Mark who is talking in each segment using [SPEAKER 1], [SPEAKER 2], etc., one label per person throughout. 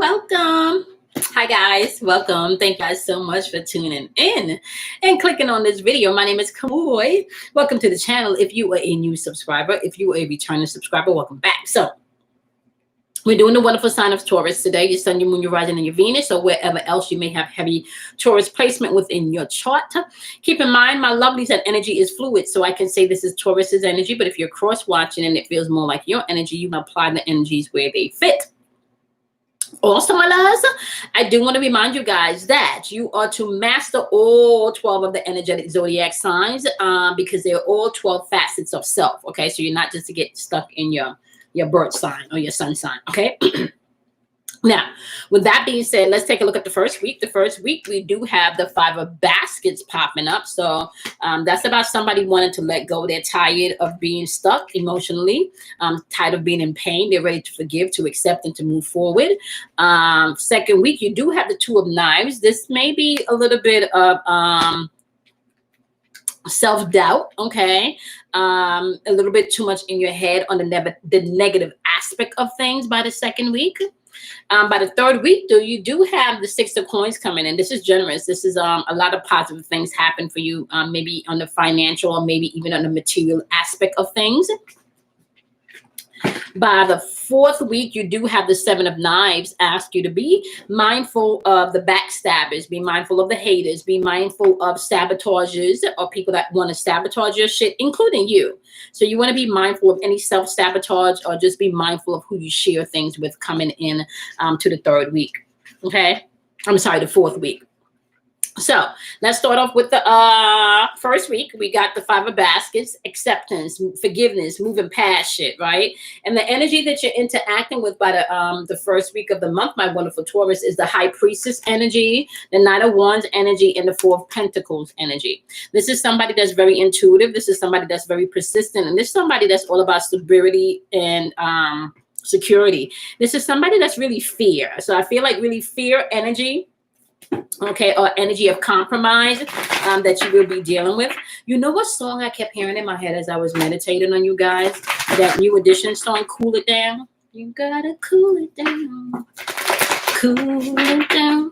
[SPEAKER 1] welcome. Hi guys, welcome. Thank you guys so much for tuning in and clicking on this video. My name is Cosmo. Welcome to the channel. If you are a new subscriber, if you are a returning subscriber, welcome back. So we're doing the wonderful sign of Taurus today. Your sun, your moon, your rising, and your Venus, or wherever else you may have heavy Taurus placement within your chart. Keep in mind, my lovelies, that energy is fluid. So I can say this is Taurus's energy, but if you're cross-watching and it feels more like your energy, you can apply the energies where they fit. Also, my loves, I do want to remind you guys that you are to master all 12 of the energetic zodiac signs because they're all 12 facets of self. Okay, so you're not just to get stuck in your birth sign or your sun sign. Okay. Now, with that being said, let's take a look at the first week. The first week, we do have the 5 of baskets popping up. So that's about somebody wanting to let go. They're tired of being stuck emotionally, tired of being in pain. They're ready to forgive, to accept, and to move forward. Second week, you do have the 2 of knives. This may be a little bit of self-doubt, okay? A little bit too much in your head on the negative aspect of things by the second week. By the third week, though, you do have the 6 of coins coming in. This is generous. This is a lot of positive things happen for you, maybe on the financial or maybe even on the material aspect of things. By the fourth week, you do have the 7 of knives. Ask you to be mindful of the backstabbers, be mindful of the haters, be mindful of sabotagers or people that want to sabotage your shit, including you. So you want to be mindful of any self-sabotage or just be mindful of who you share things with coming in to the third week. Okay. I'm sorry, the fourth week. So let's start off with the first week. We got the 5 of baskets, acceptance, forgiveness, moving past shit, right? And the energy that you're interacting with by the first week of the month, my wonderful Taurus, is the High Priestess energy, the Knight of Wands energy, and the 4 of Pentacles energy. This is somebody that's very intuitive. This is somebody that's very persistent. And this is somebody that's all about stability and security. This is somebody that's really fear. So I feel like really fear energy. Okay, or energy of compromise that you will be dealing with. You know what song I kept hearing in my head as I was meditating on you guys? That New Edition song, Cool It Down. You gotta cool it down. Cool it down.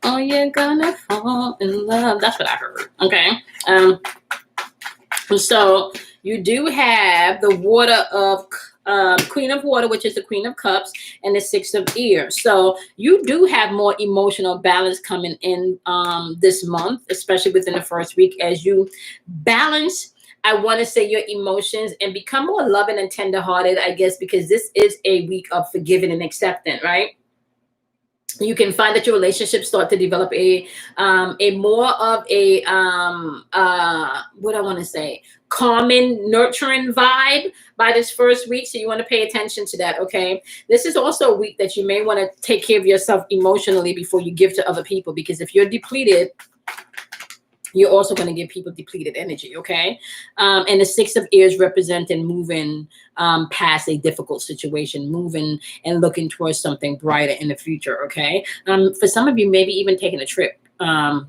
[SPEAKER 1] Oh, you're gonna fall in love. That's what I heard. Okay. So you do have the water of Queen of Water, which is the Queen of Cups, and the 6 of Ears. So you do have more emotional balance coming in this month, especially within the first week, as you balance, I want to say, your emotions and become more loving and tenderhearted, I guess, because this is a week of forgiving and accepting, right? You can find that your relationships start to develop a more of a what I want to say, calming, nurturing vibe by this first week. So you want to pay attention to that. Okay, this is also a week that you may want to take care of yourself emotionally before you give to other people, because if you're depleted, you're also going to give people depleted energy, okay? And the 6 of Ears representing moving past a difficult situation, moving and looking towards something brighter in the future, okay? For some of you, maybe even taking a trip.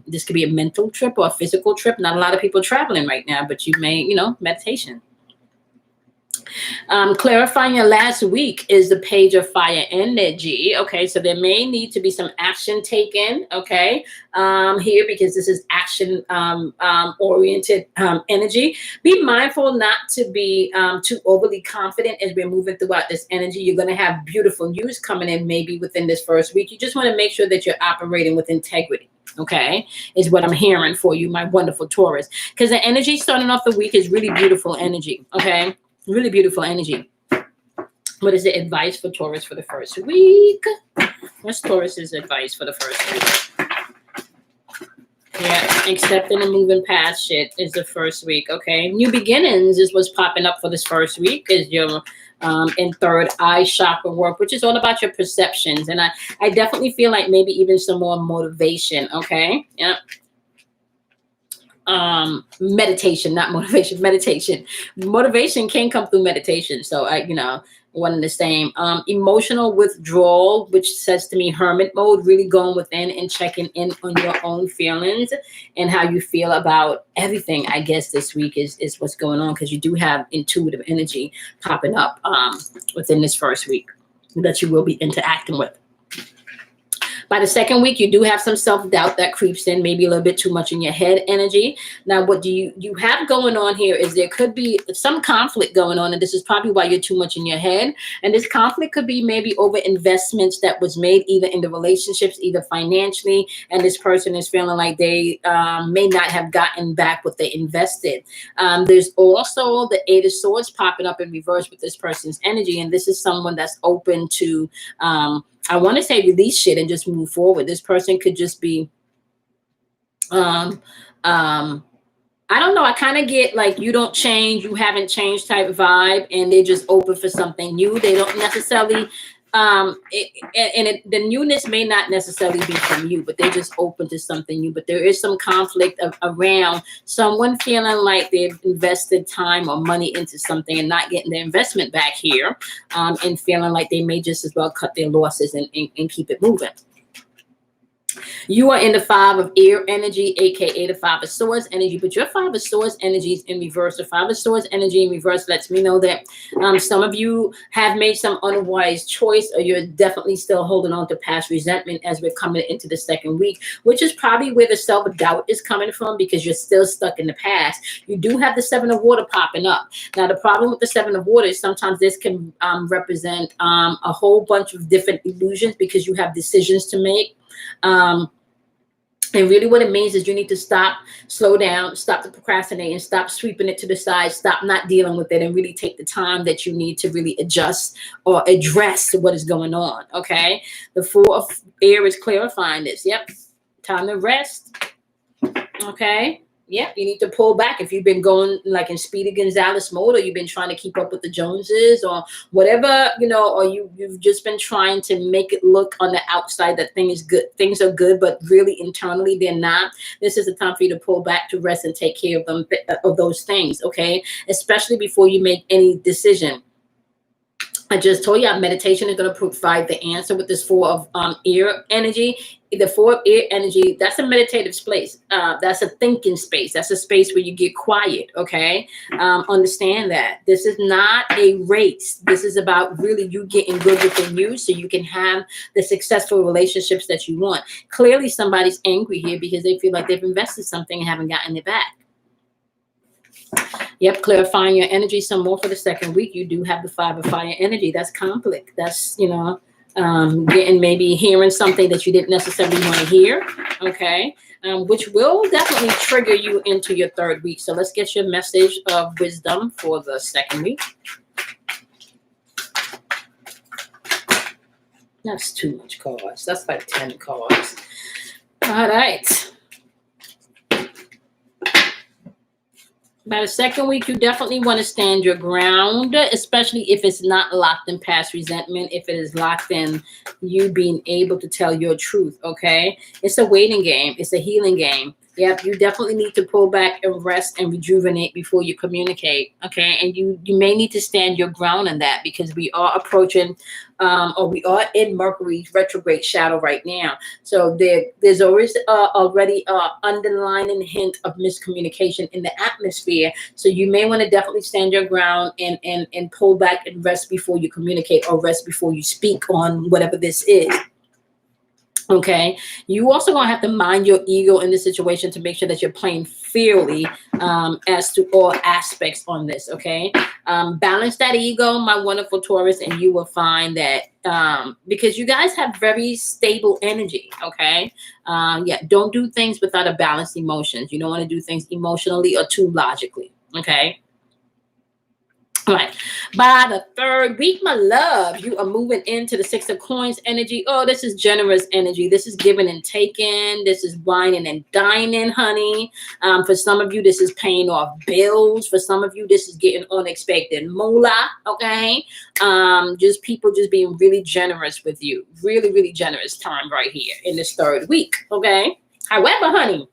[SPEAKER 1] This could be a mental trip or a physical trip. Not a lot of people traveling right now, but you may, meditation. Clarifying your last week is the Page of Fire energy. Okay, so there may need to be some action taken, okay, here, because this is action oriented energy. Be mindful not to be too overly confident as we're moving throughout this energy. You're going to have beautiful news coming in maybe within this first week. You just want to make sure that you're operating with integrity. Okay, is what I'm hearing for you, my wonderful Taurus, because the energy starting off the week is really beautiful energy. Okay. Really beautiful energy. What is the advice for Taurus for the first week? What's Taurus's advice for the first week? Yeah, accepting and moving past shit is the first week. Okay, new beginnings is what's popping up for this first week. Is your in third eye chakra work, which is all about your perceptions, and I definitely feel like maybe even some more motivation. Okay, yeah. Meditation, not motivation, meditation. Motivation can come through meditation. So one and the same. Emotional withdrawal, which says to me hermit mode, really going within and checking in on your own feelings and how you feel about everything. I guess this week is what's going on, because you do have intuitive energy popping up within this first week that you will be interacting with. By the second week, you do have some self-doubt that creeps in, maybe a little bit too much in your head energy. Now, what do you have going on here is there could be some conflict going on, and this is probably why you're too much in your head. And this conflict could be maybe over investments that was made either in the relationships, either financially, and this person is feeling like they may not have gotten back what they invested. There's also the Eight of Swords popping up in reverse with this person's energy, and this is someone that's open to I want to say release shit and just move forward. This person could just be, I don't know. I kind of get like you don't change, you haven't changed type vibe, and they're just open for something new. They don't necessarily, the newness may not necessarily be from you, but they're just open to something new. But there is some conflict around someone feeling like they've invested time or money into something and not getting their investment back here, and feeling like they may just as well cut their losses and keep it moving. You are in the Five of Air energy, aka the Five of Swords energy, but your Five of Swords energy is in reverse. The Five of Swords energy in reverse lets me know that some of you have made some unwise choice, or you're definitely still holding on to past resentment as we're coming into the second week, which is probably where the self-doubt is coming from, because you're still stuck in the past. You do have the Seven of Water popping up. Now, the problem with the Seven of Water is sometimes this can represent a whole bunch of different illusions, because you have decisions to make. And really what it means is you need to stop, slow down, stop the procrastinating, stop sweeping it to the side, stop not dealing with it, and really take the time that you need to really adjust or address what is going on, okay? The Four of Air is clarifying this. Yep, time to rest, okay? Yep, you need to pull back. If you've been going like in Speedy Gonzalez mode, or you've been trying to keep up with the Joneses or whatever, you know, or you've just been trying to make it look on the outside that things are good, but really internally they're not. This is the time for you to pull back, to rest and take care of them, of those things, okay? Especially before you make any decision. I just told you meditation is going to provide the answer with this Four of Air energy. The Four of Air energy, that's a meditative space. That's a thinking space. That's a space where you get quiet, okay? Understand that. This is not a race. This is about really you getting good within you so you can have the successful relationships that you want. Clearly, somebody's angry here because they feel like they've invested something and haven't gotten it back. Yep, clarifying your energy some more for the second week. You do have the Five of Fire energy. That's conflict. That's, you know, getting maybe hearing something that you didn't necessarily want to hear, okay, which will definitely trigger you into your third week. So let's get your message of wisdom for the second week. That's too much cards. That's like 10 cards. All right. By the second week, you definitely want to stand your ground, especially if it's not locked in past resentment, if it is locked in you being able to tell your truth, okay? It's a waiting game. It's a healing game. Yep, you definitely need to pull back and rest and rejuvenate before you communicate, okay? And you may need to stand your ground in that, because we are approaching, or we are in Mercury's retrograde shadow right now. So there's always already an underlying hint of miscommunication in the atmosphere. So you may want to definitely stand your ground and pull back and rest before you communicate, or rest before you speak on whatever this is. Okay, you also gonna have to mind your ego in this situation to make sure that you're playing fairly as to all aspects on this. Okay, balance that ego, my wonderful Taurus, and you will find that because you guys have very stable energy. Okay, yeah, don't do things without a balanced emotions. You don't want to do things emotionally or too logically. Okay. All right, by the third week, my love, you are moving into the Six of Coins energy. Oh, this is generous energy. This is giving and taking. This is whining and dining, honey. For some of you, this is paying off bills. For some of you, this is getting unexpected moolah, okay? Just people just being really generous with you. Really, really generous time right here in this third week, okay? However, honey,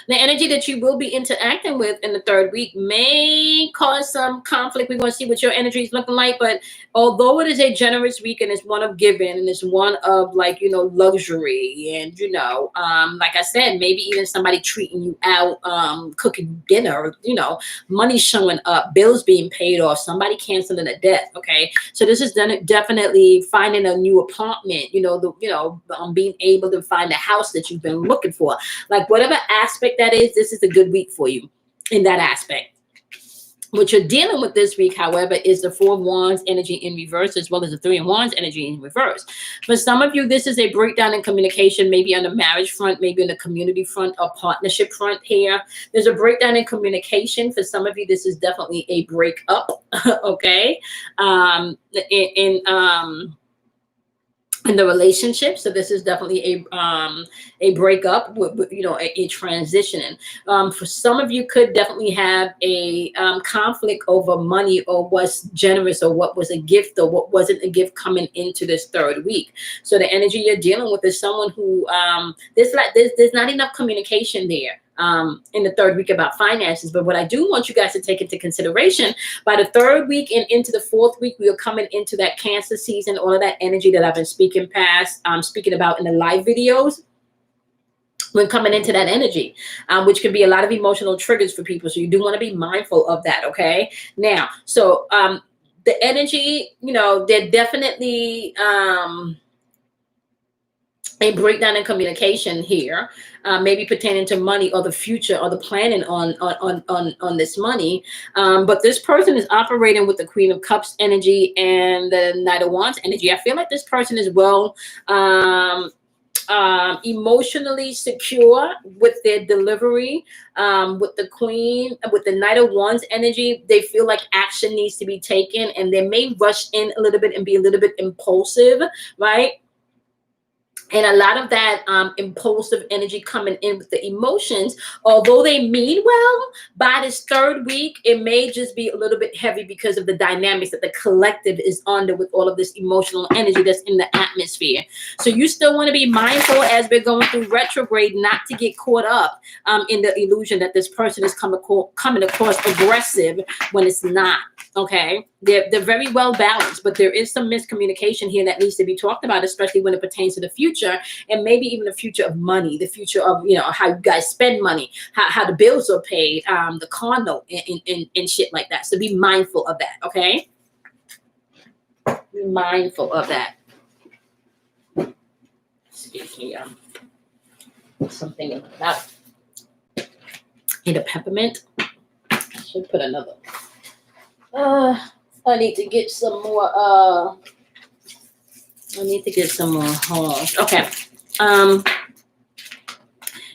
[SPEAKER 1] The energy that you will be interacting with in the third week may cause some conflict. We're going to see what your energy is looking like. But although it is a generous week and it's one of giving and it's one of, like, you know, luxury and, you know, like I said, maybe even somebody treating you out, cooking dinner, you know, money showing up, bills being paid off, somebody canceling a debt. Okay. So this is definitely finding a new apartment, you know, being able to find a house that you've been looking for. Like, whatever aspect that is, this is a good week for you in that aspect. What you're dealing with this week, however, is the Four of Wands energy in reverse, as well as the Three of Wands energy in reverse. For some of you, this is a breakdown in communication, maybe on the marriage front, maybe on the community front or partnership front here. There's a breakdown in communication. For some of you, this is definitely a breakup, okay? In the relationship. So this is definitely a breakup, with, you know, a transition. For some of you could definitely have a conflict over money, or what's generous, or what was a gift, or what wasn't a gift coming into this third week. So the energy you're dealing with is someone who there's not enough communication there in the third week about finances. But what I do want you guys to take into consideration, by the third week and into the fourth week, we are coming into that Cancer season, all of that energy that I've been speaking about in the live videos. When coming into that energy, which can be a lot of emotional triggers for people. So you do want to be mindful of that. Okay. Now, so the energy, you know, they're definitely a breakdown in communication here, maybe pertaining to money or the future or the planning on this money. But this person is operating with the Queen of Cups energy and the Knight of Wands energy. I feel like this person is well emotionally secure with their delivery. With the Queen, with the Knight of Wands energy, they feel like action needs to be taken, and they may rush in a little bit and be a little bit impulsive, right? And a lot of that impulsive energy coming in with the emotions, although they mean well, by this third week, it may just be a little bit heavy because of the dynamics that the collective is under with all of this emotional energy that's in the atmosphere. So you still want to be mindful as we're going through retrograde, not to get caught up in the illusion that this person is coming across aggressive when it's not. Okay, they're very well balanced, but there is some miscommunication here that needs to be talked about, especially when it pertains to the future, and maybe even the future of money, the future of, you know, how you guys spend money, how the bills are paid, the car note, and shit like that. So be mindful of that. Okay, be mindful of that. Speaking of something about a peppermint, I should put another. I need to get some more, horns. Okay.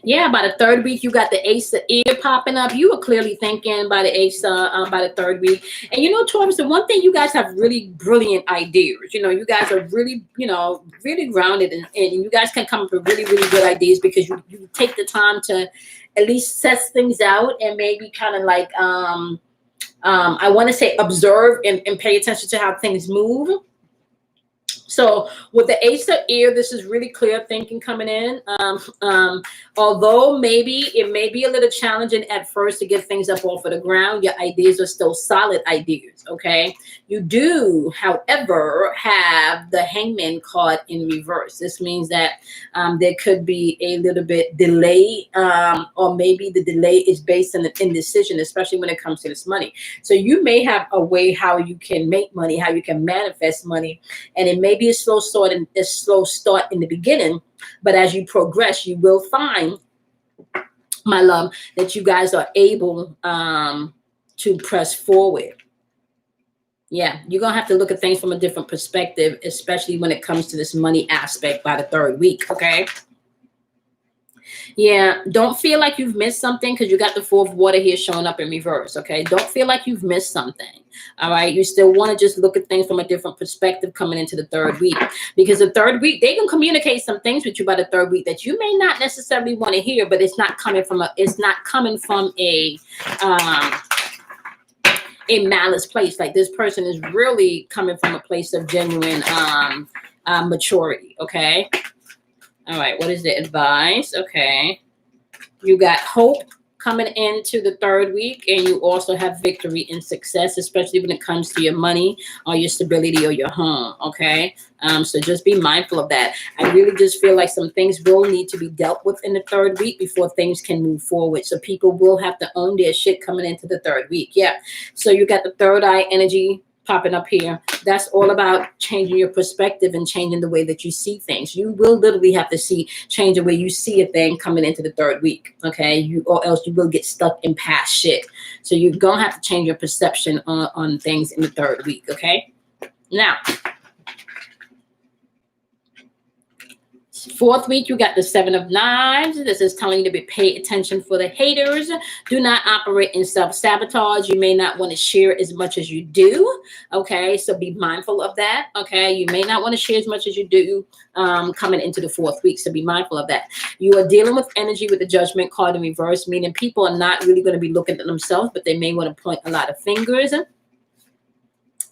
[SPEAKER 1] Yeah, by the third week, you got the Ace of Ear popping up. You were clearly thinking by the Ace, by the third week. And, you know, Taurus, the one thing, you guys have really brilliant ideas. You know, you guys are really, you know, really grounded, and you guys can come up with really, really good ideas because you take the time to at least set things out and maybe kind of like, I want to say observe and pay attention to how things move. So with the Ace of Ear, this is really clear thinking coming in. Although maybe it may be a little challenging at first to get things up off of the ground, your ideas are still solid ideas, okay? You do, however, have the Hangman card in reverse. This means that there could be a little bit delay, or maybe the delay is based on an indecision, especially when it comes to this money. So you may have a way how you can make money, how you can manifest money, and it may be a slow start in the beginning, but as you progress, you will find, my love, that you guys are able to press forward. Yeah, you're gonna have to look at things from a different perspective, especially when it comes to this money aspect by the third week. Okay. Yeah, don't feel like you've missed something because you got the Four of Water here showing up in reverse, okay? Don't feel like you've missed something, all right? You still want to just look at things from a different perspective coming into the third week, because the third week, they can communicate some things with you by the third week that you may not necessarily want to hear, but it's not coming from a malice place. Like, this person is really coming from a place of genuine maturity, okay? All right, what is the advice? Okay. You got hope coming into the third week, and you also have victory and success, especially when it comes to your money or your stability or your home. Okay. So just be mindful of that. I really just feel like some things will need to be dealt with in the third week before things can move forward. So people will have to own their shit coming into the third week. Yeah. So you got the third eye energy popping up here. That's all about changing your perspective and changing the way that you see things. You will literally have to change the way you see a thing coming into the third week. Okay. Or else you will get stuck in past shit. So you're going to have to change your perception on things in the third week. Okay. Now, fourth week, you got the Seven of Knives. This is telling you to pay attention for the haters. Do not operate in self-sabotage. You may not want to share as much as you do. Okay, so be mindful of that. Okay, you may not want to share as much as you do coming into the fourth week. So be mindful of that. You are dealing with energy with the Judgment card in reverse, meaning people are not really going to be looking at themselves, but they may want to point a lot of fingers.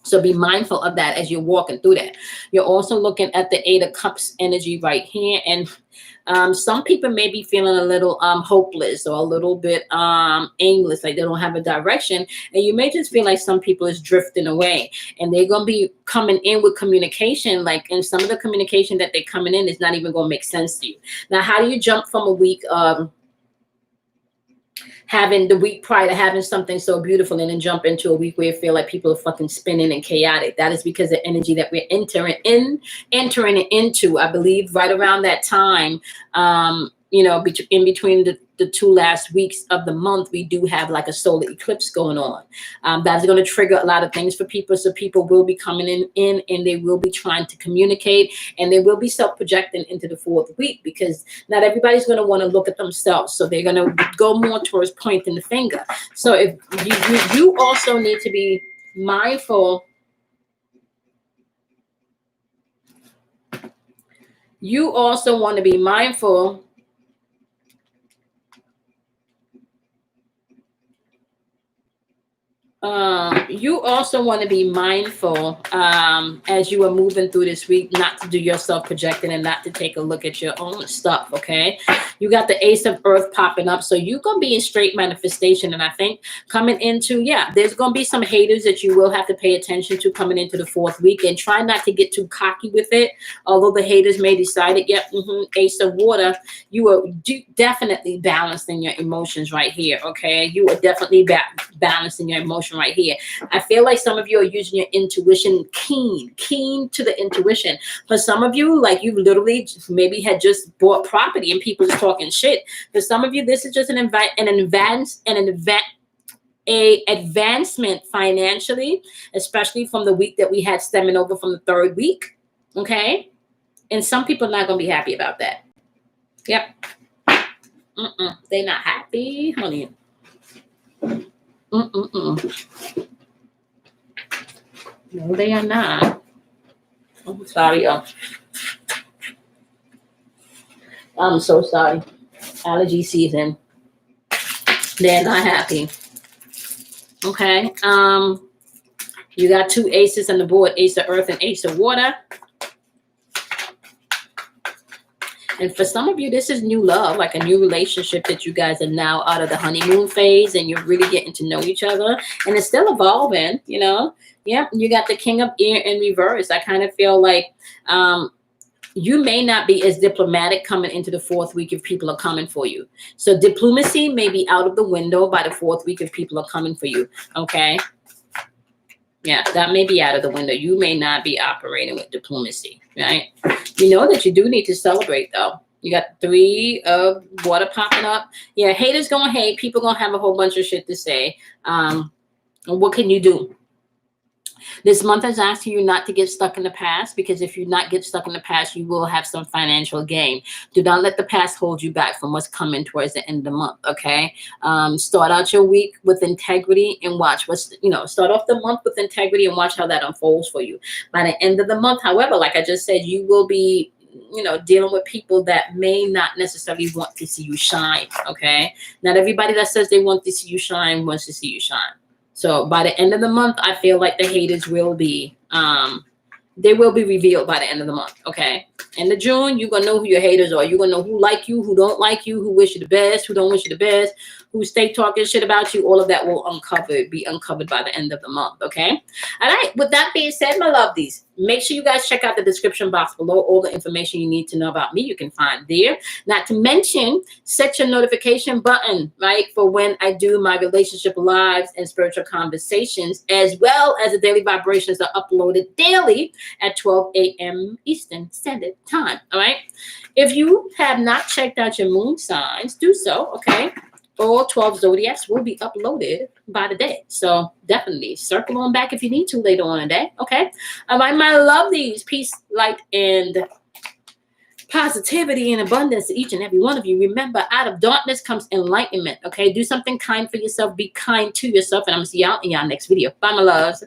[SPEAKER 1] So be mindful of that as you're walking through that. You're also looking at the Eight of Cups energy right here. And some people may be feeling a little hopeless or a little bit aimless, like they don't have a direction. And you may just feel like some people is drifting away. And they're going to be coming in with communication. And some of the communication that they're coming in is not even going to make sense to you. Now, how do you jump from a week of having the week prior to having something so beautiful and then jump into a week where you feel like people are fucking spinning and chaotic? That is because the energy that we're entering into, I believe, right around that time, in between the two last weeks of the month, we do have like a solar eclipse going on. That's going to trigger a lot of things for people. So people will be coming in and they will be trying to communicate, and they will be self-projecting into the fourth week, because not everybody's going to want to look at themselves. So they're going to go more towards pointing the finger. So if you also need to be mindful. You also want to be mindful you also want to be mindful as you are moving through this week, not to do your self-projecting and not to take a look at your own stuff. Okay, you got the Ace of Earth popping up, so you're gonna be in straight manifestation. And I think coming into, there's gonna be some haters that you will have to pay attention to coming into the fourth week, and try not to get too cocky with it. Although the haters may decide it, Ace of Water, you are definitely balancing your emotions right here. Okay, you are definitely balancing your emotion right here. I feel like some of you are using your intuition keen to the intuition. For some of you, like you literally maybe had just bought property and people just talking shit. For some of you, this is just an advancement financially, especially from the week that we had stemming over from the third week. Okay, and some people are not going to be happy about that. Yep. They're not happy, honey. No, they are not. I'm sorry, y'all. I'm so sorry. Allergy season. They're not happy. Okay. You got two aces on the board, Ace of Earth and Ace of Water. And for some of you, this is new love, like a new relationship that you guys are now out of the honeymoon phase, and you're really getting to know each other, and it's still evolving, Yeah, you got the King of Air in reverse. I kind of feel like you may not be as diplomatic coming into the fourth week if people are coming for you. So diplomacy may be out of the window by the fourth week if people are coming for you. Okay. Yeah, that may be out of the window. You may not be operating with diplomacy, right? You know that you do need to celebrate, though. You got Three of Water popping up. Yeah, haters gonna hate. People gonna have a whole bunch of shit to say. What can you do? This month is asking you not to get stuck in the past, because if you not get stuck in the past, you will have some financial gain. Do not let the past hold you back from what's coming towards the end of the month, okay? Start out your week with integrity and watch start off the month with integrity and watch how that unfolds for you. By the end of the month, however, like I just said, you will be dealing with people that may not necessarily want to see you shine, okay? Not everybody that says they want to see you shine wants to see you shine. So by the end of the month, I feel like the haters will be they will be revealed by the end of the month, okay? End of June, you're going to know who your haters are. You're going to know who like you, who don't like you, who wish you the best, who don't wish you the best, who stay talking shit about you. All of that will be uncovered by the end of the month, okay? All right, with that being said, my lovelies, make sure you guys check out the description box below. All the information you need to know about me, you can find there. Not to mention, set your notification button, right, for when I do my relationship lives and spiritual conversations, as well as the daily vibrations are uploaded daily at 12 a.m. Eastern Standard Time, all right? If you have not checked out your moon signs, do so, okay? All 12 zodiacs will be uploaded by the day. So definitely circle on back if you need to later on in the day, okay? All right, my lovelies, peace, light, and positivity and abundance to each and every one of you. Remember, out of darkness comes enlightenment, okay? Do something kind for yourself. Be kind to yourself, and I'm going to see y'all in y'all next video. Bye, my loves.